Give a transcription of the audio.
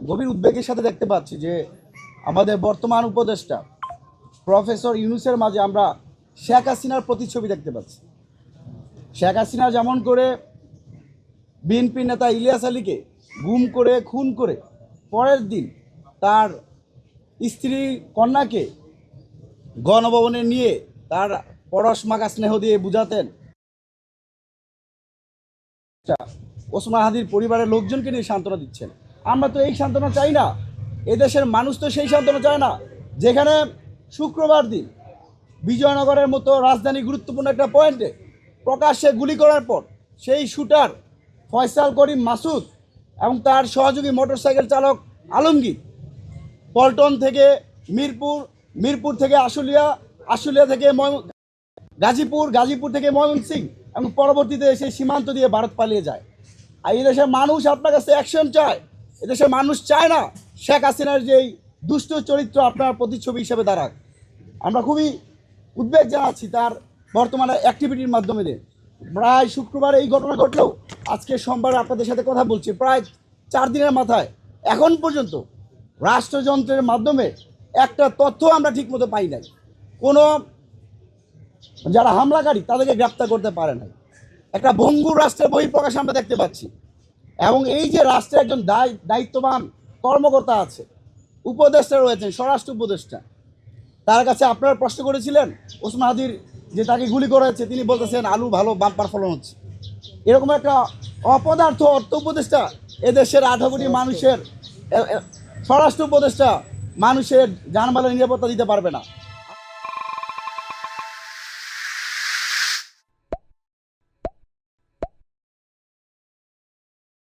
গভীর উদ্বেগের সাথে দেখতে পাচ্ছি যে আমাদের বর্তমান উপদেষ্টা প্রফেসর ইউনূসের মাঝে আমরা শেখ হাসিনার প্রতিচ্ছবি দেখতে পাচ্ছি। শেখ হাসিনা যেমন করে বিএনপি নেতা ইলিয়াস আলীকে গুম করে খুন করে পরের দিন তার স্ত্রী কন্যাকে গণভবনে নিয়ে তার পরশ মাখা স্নেহ দিয়ে বুঝাতেন, ওসমান হাদির পরিবারের লোকজনকে নিয়ে সান্ত্বনা দিচ্ছেন। আমরা তো এই সান্ত্বনা চাই না, এদেশের মানুষ তো সেই সান্ত্বনা চায় না। যেখানে শুক্রবার দিন বিজয়নগরের মতো রাজধানী গুরুত্বপূর্ণ একটা পয়েন্টে প্রকাশ্যে গুলি করার পর সেই শুটার ফয়সাল করিম মাসুদ এবং তার সহযোগী মোটরসাইকেল চালক আলমগীর পল্টন থেকে মিরপুর, মিরপুর থেকে আশুলিয়া, আশুলিয়া থেকে গাজীপুর, গাজীপুর থেকে ময়মনসিংহ এবং পরবর্তীতে সেই সীমান্ত দিয়ে ভারত পালিয়ে যায়। আর এই দেশের মানুষ আপনার কাছে অ্যাকশন চায়। এদেশের মানুষ চায় না শেখ হাসিনার যেই দুষ্ট চরিত্র আপনার প্রতিচ্ছবি হিসেবে দাঁড়াক। আমরা খুবই উদ্বেগ জানাচ্ছি তার বর্তমানে অ্যাক্টিভিটির মাধ্যমে দিয়ে। প্রায় শুক্রবার এই ঘটনা ঘটলেও আজকে সোমবার আপনাদের সাথে কথা বলছি, প্রায় 4 দিনের মাথায় এখন পর্যন্ত রাষ্ট্রযন্ত্রের মাধ্যমে একটা তথ্য আমরা ঠিকমতো পাই নাই। কোনো যারা হামলাকারী তাদেরকে গ্রেপ্তার করতে পারে নাই। একটা ভঙ্গুর রাষ্ট্রের বহিঃপ্রকাশ আমরা দেখতে পাচ্ছি। এবং এই যে রাষ্ট্রে একজন দায়িত্ববান কর্মকর্তা আছে, উপদেষ্টা রয়েছেন, স্বরাষ্ট্র উপদেষ্টা, তার কাছে আপনারা প্রশ্ন করেছিলেন ওসমান হাদির যে তাকে গুলি করা হয়েছে, তিনি বলতেছেন আলু ভালো বাম্পার ফলন হচ্ছে। এরকম একটা অপদার্থ অর্থ উপদেষ্টা এদেশের 18 কোটি মানুষের স্বরাষ্ট্র উপদেষ্টা মানুষের জানমালের নিরাপত্তা দিতে পারবে না।